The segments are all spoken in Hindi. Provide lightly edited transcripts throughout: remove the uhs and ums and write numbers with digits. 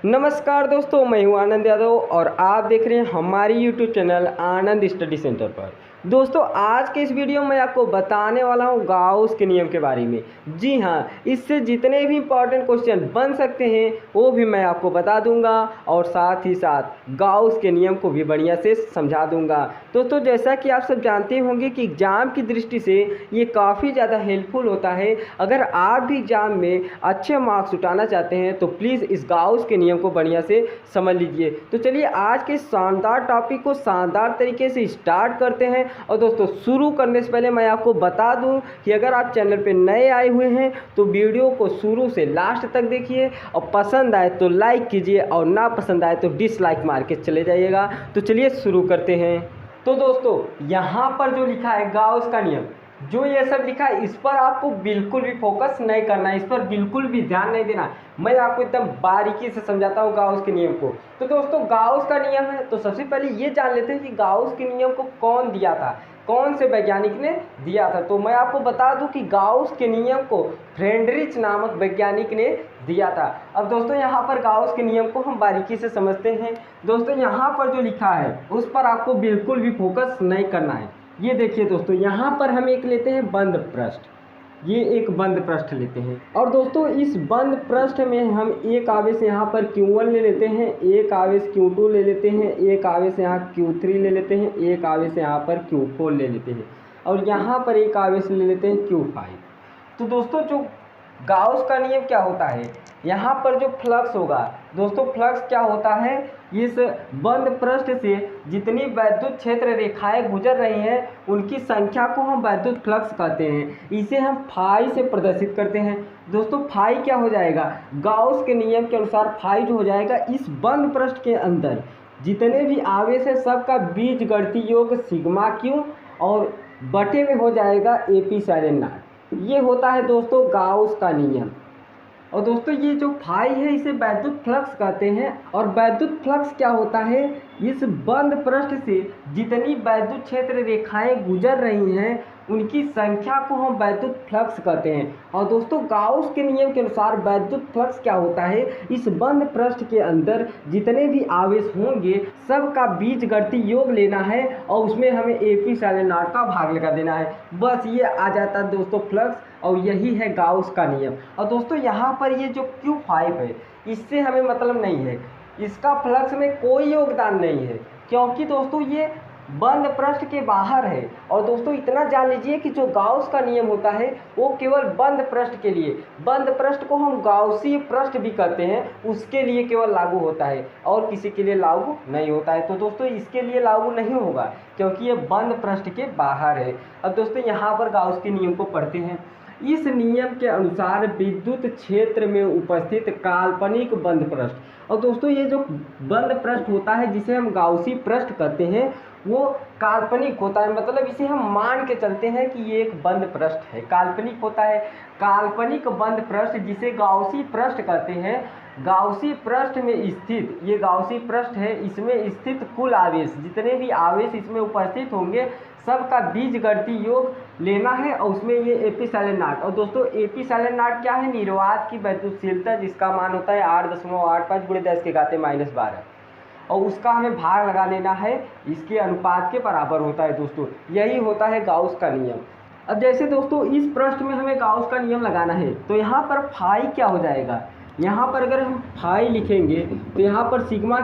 नमस्कार दोस्तों, मैं हूं आनंद यादव और आप देख रहे हैं हमारी यूट्यूब चैनल आनंद स्टडी सेंटर पर। दोस्तों, आज के इस वीडियो में आपको बताने वाला हूं गाउस के नियम के बारे में। जी हां, इससे जितने भी इंपॉर्टेंट क्वेश्चन बन सकते हैं वो भी मैं आपको बता दूंगा और साथ ही साथ गाउस के नियम को भी बढ़िया से समझा दूंगा। दोस्तों, जैसा कि आप सब जानते होंगे कि एग्ज़ाम की दृष्टि से ये काफ़ी ज़्यादा हेल्पफुल होता है। अगर आप भी एग्ज़ाम में अच्छे मार्क्स उठाना चाहते हैं तो प्लीज़ इस गाउस के नियम को बढ़िया से समझ लीजिए। तो चलिए आज के शानदार टॉपिक को शानदार तरीके से स्टार्ट करते हैं। और दोस्तों, शुरू करने से पहले मैं आपको बता दूं कि अगर आप चैनल पे नए आए हुए हैं तो वीडियो को शुरू से लास्ट तक देखिए और पसंद आए तो लाइक कीजिए और ना पसंद आए तो डिसलाइक मार के चले जाइएगा। तो चलिए शुरू करते हैं। तो दोस्तों, यहाँ पर जो लिखा है गाउस का नियम, जो ये सब लिखा है इस पर आपको बिल्कुल भी फोकस नहीं करना है, इस पर बिल्कुल भी ध्यान नहीं देना। मैं आपको एकदम बारीकी से समझाता हूँ गाउस के नियम को। तो दोस्तों, गाउस का नियम है तो सबसे पहले ये जान लेते हैं कि गाउस के नियम को कौन दिया था, कौन से वैज्ञानिक ने दिया था। तो मैं आपको बता दूं कि गाउस के नियम को फ्रेडरिच नामक वैज्ञानिक ने दिया था। अब दोस्तों, यहाँ पर गाउस के नियम को हम बारीकी से समझते हैं। दोस्तों, यहाँ पर जो लिखा है उस पर आपको बिल्कुल भी फोकस नहीं करना है। ये देखिए दोस्तों, यहाँ पर हम एक लेते हैं बंद पृष्ठ। ये एक बंद पृष्ठ लेते हैं और दोस्तों इस बंद पृष्ठ में हम एक आवेश यहाँ पर Q1 ले लेते हैं, एक आवेश Q2 ले लेते हैं, एक आवेश यहाँ Q3 ले लेते हैं, एक आवेश यहाँ पर Q4 ले लेते हैं और यहाँ पर एक आवेश ले लेते हैं Q5। तो दोस्तों, जो गाउस का नियम क्या होता है, यहाँ पर जो फ्लक्स होगा दोस्तों, फ्लक्स क्या होता है, इस बंद पृष्ठ से जितनी वैद्युत क्षेत्र रेखाएं गुजर रही हैं उनकी संख्या को हम वैद्युत फ्लक्स कहते हैं। इसे हम फाई से प्रदर्शित करते हैं। दोस्तों, फाई क्या हो जाएगा, गाउस के नियम के अनुसार फाई जो हो जाएगा, इस बंद पृष्ठ के अंदर जितने भी आवेश है सबका बीजगणितीय योग सिग्मा क्यू और बटे में हो जाएगा एप्सिलॉन नॉट। ये होता है दोस्तों गाउस का नियम। और दोस्तों, ये जो फाई है इसे वैद्युत फ्लक्स कहते हैं। और वैद्युत फ्लक्स क्या होता है, इस बंद पृष्ठ से जितनी वैद्युत क्षेत्र रेखाएं गुजर रही हैं उनकी संख्या को हम वैद्युत फ्लक्स कहते हैं। और दोस्तों, गाउस के नियम के अनुसार वैद्युत फ्लक्स क्या होता है, इस बंद पृष्ठ के अंदर जितने भी आवेश होंगे सबका बीजगणितीय योग लेना है और उसमें हमें एप्सिलॉन नॉट का भाग लगा देना है। बस ये आ जाता है दोस्तों फ्लक्स, और यही है गाउस का नियम। और दोस्तों, यहाँ पर ये जो Q5 है इससे हमें मतलब नहीं है, इसका फ्लक्स में कोई योगदान नहीं है क्योंकि दोस्तों ये बंद पृष्ठ के बाहर है। और दोस्तों, इतना जान लीजिए कि जो गाउस का नियम होता है वो केवल बंद पृष्ठ के लिए, बंद पृष्ठ को हम गाउसीय पृष्ठ भी कहते हैं, उसके लिए केवल लागू होता है और किसी के लिए लागू नहीं होता है। तो दोस्तों, इसके लिए लागू नहीं होगा क्योंकि ये बंद पृष्ठ के बाहर है। अब दोस्तों, यहाँ पर गाउस के नियम को पढ़ते हैं। इस नियम के अनुसार विद्युत क्षेत्र में उपस्थित काल्पनिक बंद पृष्ठ, और दोस्तों ये जो बंद पृष्ठ होता है जिसे हम गाउसी पृष्ठ कहते हैं वो काल्पनिक होता है, मतलब इसे हम मान के चलते हैं कि ये एक बंद पृष्ठ है, काल्पनिक होता है। काल्पनिक बंद पृष्ठ जिसे गाउसी पृष्ठ कहते हैं, गाउसी पृष्ठ में स्थित, ये गाउसी पृष्ठ है, इसमें स्थित कुल आवेश जितने भी आवेश इसमें उपस्थित होंगे सबका बीजगणितीय योग लेना है और उसमें ये एप्सिलॉन नॉट। और दोस्तों, एप्सिलॉन नॉट क्या है, निर्वात की वैद्युतशीलता जिसका मान होता है 8.85 × 10⁻12 और उसका हमें भाग लगा लेना है, इसके अनुपात के बराबर होता है। दोस्तों, यही होता है गाउस का नियम। अब जैसे दोस्तों इस पृष्ठ में हमें गाउस का नियम लगाना है तो यहाँ पर फाई क्या हो जाएगा, यहाँ पर अगर हम फाई लिखेंगे तो यहाँ पर सिग्मा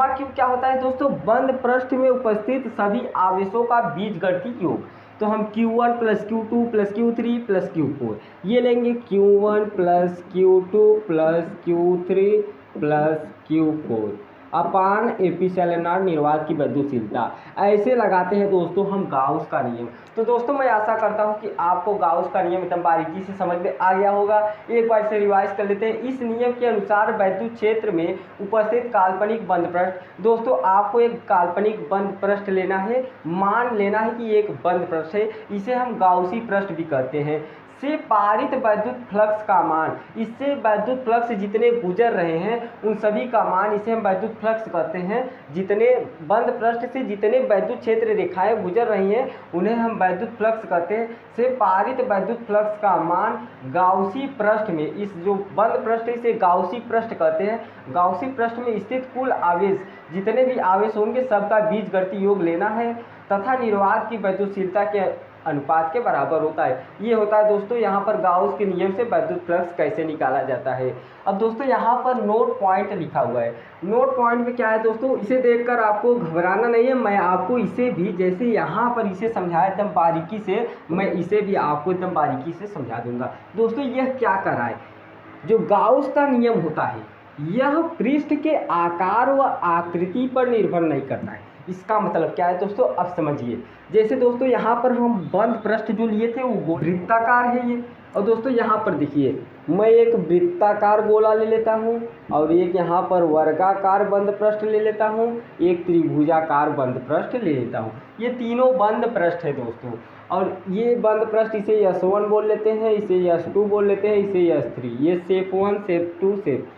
क्यू क्या होता है दोस्तों, बंद पृष्ठ में उपस्थित सभी आवेशों का बीजगणितीय योग। तो हम Q1 + Q2 + Q3 + Q4 ये लेंगे, Q1 + Q2 + Q3 + Q4 upon epsilon not निर्वात की वैद्युतशीलता। ऐसे लगाते हैं दोस्तों हम गाउस का नियम। तो दोस्तों, मैं आशा करता हूं कि आपको गाउस का नियम एकदम बारीकी से समझ में आ गया होगा। एक बार इसे रिवाइज कर लेते हैं। इस नियम के अनुसार वैद्युत क्षेत्र में उपस्थित काल्पनिक बंद पृष्ठ, दोस्तों आपको एक काल्पनिक बंद पृष्ठ लेना है, मान लेना है कि एक बंद पृष्ठ है, इसे हम गाउसी पृष्ठ भी कहते हैं। से पारित वैद्युत फ्लक्स का मान, इससे वैद्युत फ्लक्स जितने गुजर रहे हैं उन सभी का मान, इसे हम वैद्युत फ्लक्स कहते हैं। जितने बंद पृष्ठ से जितने वैद्युत क्षेत्र रेखाएं गुजर रही हैं उन्हें हम वैद्युत फ्लक्स कहते हैं। से पारित वैद्युत फ्लक्स का मान गाउसी पृष्ठ में, इस जो बंद पृष्ठ है इसे गाउसी पृष्ठ कहते हैं। गाउसी पृष्ठ में स्थित कुल आवेश, जितने भी आवेश होंगे सबका बीजगणितीय योग लेना है तथा निर्वात की वैद्युतशीलता के अनुपात के बराबर होता है। ये होता है दोस्तों यहाँ पर गाउस के नियम से वैद्युत फ्लक्स कैसे निकाला जाता है। अब दोस्तों यहाँ पर नोट पॉइंट लिखा हुआ है। नोट पॉइंट में क्या है दोस्तों, इसे देखकर आपको घबराना नहीं है। मैं आपको इसे भी जैसे यहाँ पर इसे समझाया एकदम बारीकी से, मैं इसे भी आपको एकदम बारीकी से समझा दूंगा। दोस्तों यह क्या कर रहा है, जो गाउस का नियम होता है यह पृष्ठ के आकार व आकृति पर निर्भर नहीं करता है। इसका मतलब क्या है दोस्तों, अब समझिए। जैसे दोस्तों यहाँ पर हम बंद पृष्ठ जो लिए थे वो वृत्ताकार है ये, और दोस्तों यहाँ पर देखिए मैं एक वृत्ताकार गोला ले लेता हूँ और एक यहाँ पर वर्गाकार बंद पृष्ठ ले लेता हूँ, एक त्रिभुजाकार बंद पृष्ठ ले लेता हूँ। ये तीनों बंद पृष्ठ है दोस्तों, और ये बंद पृष्ठ इसे S1 बोल लेते हैं, इसे S2 बोल लेते हैं, इसे S3। ये शेप 1 शेप 2 शेप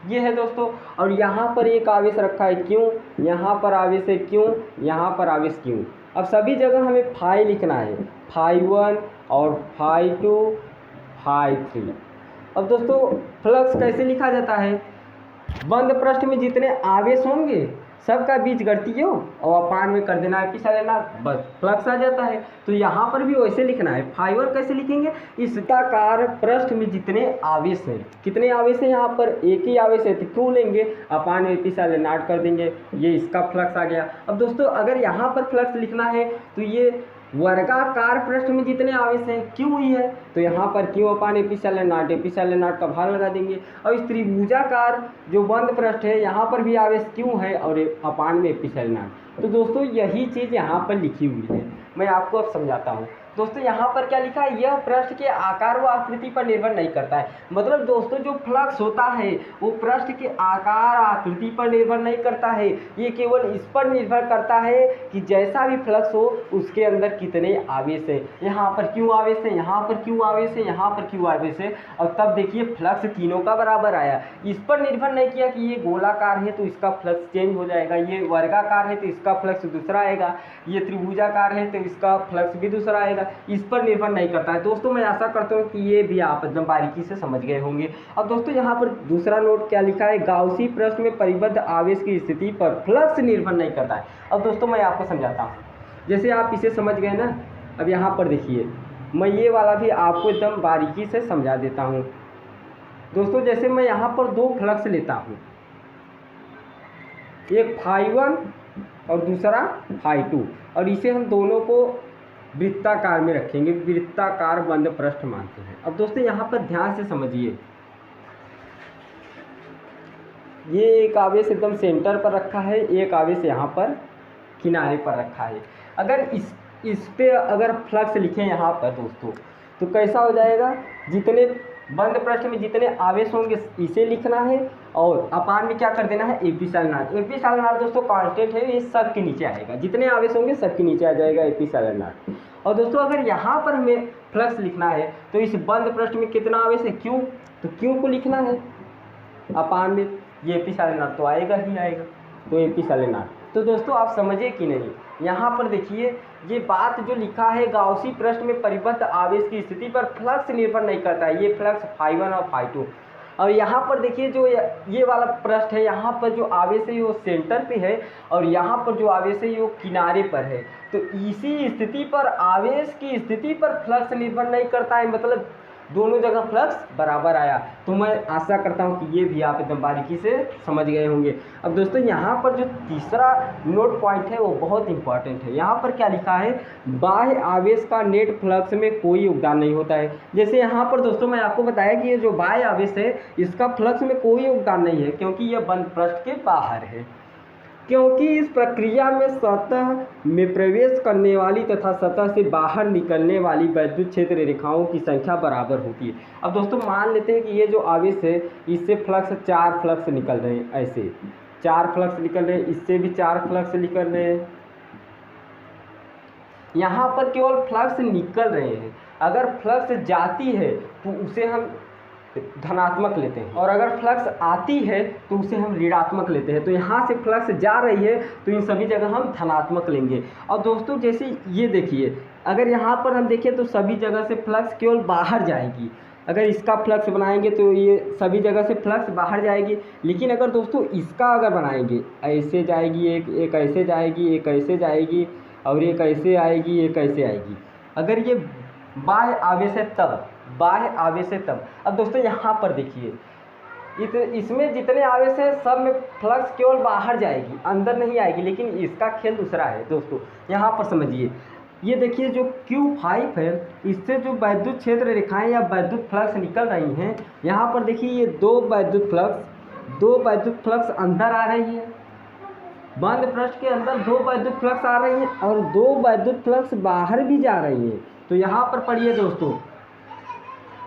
ये है दोस्तों। और यहाँ पर एक आवेश रखा है क्यों, यहाँ पर आवेश है क्यों, यहाँ पर आवेश क्यों। अब सभी जगह हमें फाई लिखना है, φ1 और φ2 φ3। अब दोस्तों फ्लक्स कैसे लिखा जाता है, बंद पृष्ठ में जितने आवेश होंगे सबका बीजगणितीय योग और अपान में कर देना है एप्सिलॉन, बस फ्लक्स आ जाता है। तो यहाँ पर भी वैसे लिखना है। φ1 कैसे लिखेंगे, इस वृत्ताकार पृष्ठ में जितने आवेश हैं, कितने आवेश हैं यहाँ पर एक ही आवेश है तो क्यों लेंगे, अपान में एप्सिलॉन कर देंगे, ये इसका फ्लक्स आ गया। अब दोस्तों अगर यहाँ पर फ्लक्स लिखना है तो ये वर्गाकार पृष्ठ में जितने आवेश हैं क्यों ही है तो यहाँ पर क्यों अपान एप्सिलॉन नॉट का भाग लगा देंगे। और इस त्रिभुजाकार जो बंद पृष्ठ है यहाँ पर भी आवेश क्यों है और अपान में एप्सिलॉन नॉट। तो दोस्तों यही चीज़ यहाँ पर लिखी हुई है, मैं आपको अब समझाता हूँ। दोस्तों यहाँ पर क्या लिखा है, यह पृष्ठ के आकार व आकृति पर निर्भर नहीं करता है। मतलब दोस्तों जो फ्लक्स होता है वो पृष्ठ के आकार आकृति पर निर्भर नहीं करता है, ये केवल इस पर निर्भर करता है कि जैसा भी फ्लक्स हो उसके अंदर कितने आवेश है। यहाँ पर क्यों आवेश है, यहाँ पर क्यों आवेश है, यहाँ पर क्यों आवेश है। और तब देखिए फ्लक्स तीनों का बराबर आया। इस पर निर्भर नहीं किया कि ये गोलाकार है तो इसका फ्लक्स चेंज हो जाएगा, ये वर्गाकार है तो इसका फ्लक्स दूसरा आएगा, ये त्रिभुजाकार है तो इसका फ्लक्स भी दूसरा आएगा। इस पर निर्भर नहीं करता है। दोस्तों मैं आशा करता हूँ कि ये भी आप एकदम बारीकी से समझ गए होंगे। अब दोस्तों यहाँ पर दूसरा नोट क्या लिखा है, गाउसी पृष्ठ में परिबद्ध आवेश की स्थिति पर फ्लक्स निर्भर नहीं करता है। अब दोस्तों मैं आपको समझाता हूँ, जैसे आप इसे समझ गए ना, अब यहाँ पर देखिए मैं ये वाला भी आपको एकदम बारीकी से समझा देता हूँ। दोस्तों जैसे मैं यहाँ पर दो फ्लक्स लेता हूँ, एक φ1 और दूसरा φ2, और इसे हम दोनों को वृत्ताकार में रखेंगे, वृत्ताकार बंद पृष्ठ मानते हैं। अब दोस्तों यहाँ पर ध्यान से समझिए, ये एक आवेश एकदम सेंटर पर रखा है, एक आवेश यहाँ पर किनारे पर रखा है। अगर इस पे अगर फ्लक्स लिखें यहाँ पर दोस्तों तो कैसा हो जाएगा, जितने बंद पृष्ठ में जितने आवेश होंगे इसे लिखना है और अपान में क्या कर देना है एप्सिलॉन नॉट। एप्सिलॉन नॉट दोस्तों कांस्टेंट है, ये सब के नीचे आएगा, जितने आवेश होंगे सब के नीचे आ जाएगा एप्सिलॉन नॉट। और दोस्तों अगर यहाँ पर हमें फ्लक्स लिखना है तो इस बंद पृष्ठ में कितना आवेश है क्यों, तो क्यों को लिखना है अपान में ये एप्सिलॉन नॉट तो आएगा ही आएगा, तो एप्सिलॉन नॉट। तो दोस्तों आप समझे कि नहीं, यहाँ पर देखिए ये बात जो लिखा है गाउसी पृष्ठ में परिबद्ध आवेश की स्थिति पर फ्लक्स निर्भर नहीं करता है, ये फ्लक्स φ1 और φ2। और यहाँ पर देखिए जो ये वाला पृष्ठ है, यहाँ पर जो आवेश है वो सेंटर पे है और यहाँ पर जो आवेश है वो किनारे पर है। तो इसी स्थिति पर आवेश की स्थिति पर फ्लक्स निर्भर नहीं करता है, मतलब दोनों जगह फ्लक्स बराबर आया। तो मैं आशा करता हूँ कि ये भी आप एकदम बारीकी से समझ गए होंगे। अब दोस्तों यहाँ पर जो तीसरा नोट पॉइंट है वो बहुत इंपॉर्टेंट है। यहाँ पर क्या लिखा है, बाह्य आवेश का नेट फ्लक्स में कोई योगदान नहीं होता है। जैसे यहाँ पर दोस्तों मैं आपको बताया कि ये जो बाह्य आवेश है इसका फ्लक्स में कोई योगदान नहीं है, क्योंकि यह बंद पृष्ठ के बाहर है, क्योंकि इस प्रक्रिया में सतह में प्रवेश करने वाली तथा सतह से बाहर निकलने वाली विद्युत क्षेत्र रेखाओं की संख्या बराबर होती है। अब दोस्तों मान लेते हैं कि ये जो आवेश है इससे फ्लक्स 4 फ्लक्स निकल रहे हैं, ऐसे 4 फ्लक्स निकल रहे हैं, इससे भी 4 फ्लक्स निकल रहे हैं। यहाँ पर केवल फ्लक्स निकल रहे हैं। अगर फ्लक्स जाती है तो उसे हम धनात्मक लेते हैं, और अगर फ्लक्स आती है तो उसे हम ऋणात्मक लेते हैं। तो यहाँ से फ्लक्स जा रही है तो इन सभी जगह हम धनात्मक लेंगे। और दोस्तों जैसे ये देखिए, अगर यहाँ पर हम देखें तो सभी जगह से फ्लक्स केवल बाहर जाएगी। अगर इसका फ्लक्स बनाएंगे तो ये सभी जगह से फ्लक्स बाहर जाएगी। लेकिन अगर दोस्तों इसका अगर बनाएंगे, ऐसे जाएगी, एक ऐसे जाएगी, एक ऐसे जाएगी, और एक ऐसे आएगी, एक ऐसे आएगी। अगर ये बाह्य आवेश है तब, बाह्य आवेश है तब। अब दोस्तों यहाँ पर देखिए, इसमें जितने आवेश हैं सब में फ्लक्स केवल बाहर जाएगी, अंदर नहीं आएगी। लेकिन इसका खेल दूसरा है दोस्तों, यहाँ पर समझिए। ये देखिए जो Q5 है, इससे जो वैद्युत क्षेत्र रेखाएं या वैद्युत फ्लक्स निकल रही हैं, यहाँ पर देखिए ये दो वैद्युत फ्लक्स अंदर आ रही है, बंद पृष्ठ के अंदर दो वैद्युत फ्लक्स आ रही हैं, और दो वैद्युत फ्लक्स बाहर भी जा रही हैं। तो यहाँ पर पढ़िए दोस्तों,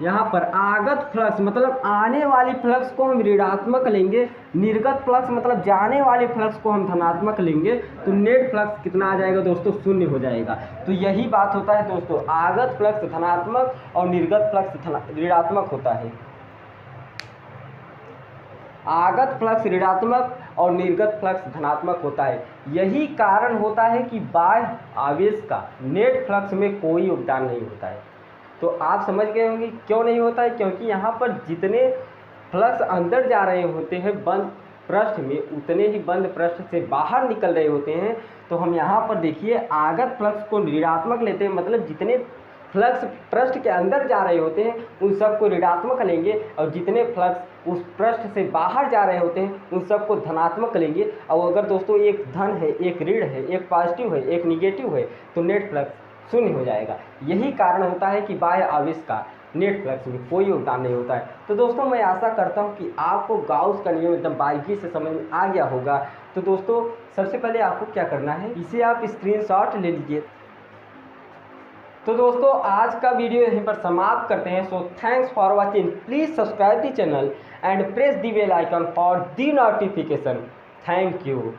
यहाँ पर आगत फ्लक्स मतलब आने वाली फ्लक्स को हम ऋणात्मक लेंगे, निर्गत फ्लक्स मतलब जाने वाले फ्लक्स को हम धनात्मक लेंगे। तो नेट फ्लक्स कितना आ जाएगा दोस्तों? शून्य हो जाएगा। तो यही बात होता है दोस्तों, आगत फ्लक्स धनात्मक और निर्गत फ्लक्स ऋणात्मक होता है। आगत फ्लक्स ऋणात्मक और निर्गत फ्लक्स धनात्मक होता है। यही कारण होता है कि बाह्य आवेश का नेट फ्लक्स में कोई योगदान नहीं होता है। तो आप समझ गए होंगे क्यों नहीं होता है, क्योंकि यहाँ पर जितने फ्लक्स अंदर जा रहे होते हैं बंद पृष्ठ में, उतने ही बंद पृष्ठ से बाहर निकल रहे होते हैं। तो हम यहाँ पर देखिए आगत फ्लक्स को ऋणात्मक लेते हैं, मतलब जितने फ्लक्स पृष्ठ के अंदर जा रहे होते हैं उन सब को ऋणात्मक लेंगे, और जितने फ्लक्स उस पृष्ठ से बाहर जा रहे होते हैं उन सब को धनात्मक लेंगे। और अगर दोस्तों एक धन है, एक ऋण है, एक पॉजिटिव है, एक निगेटिव है, तो नेट फ्लक्स शून्य हो जाएगा। यही कारण होता है कि बाह्य आवेश का नेट फ्लक्स में कोई योगदान नहीं होता है। तो दोस्तों मैं आशा करता हूं कि आपको गाउस का नियम एकदम बारीकी से समझ में आ गया होगा। तो दोस्तों सबसे पहले आपको क्या करना है, इसे आप स्क्रीनशॉट ले लीजिए। तो दोस्तों आज का वीडियो यहीं पर समाप्त करते हैं। So thanks for watching, please subscribe the channel and press the bell icon for the notification. Thank you.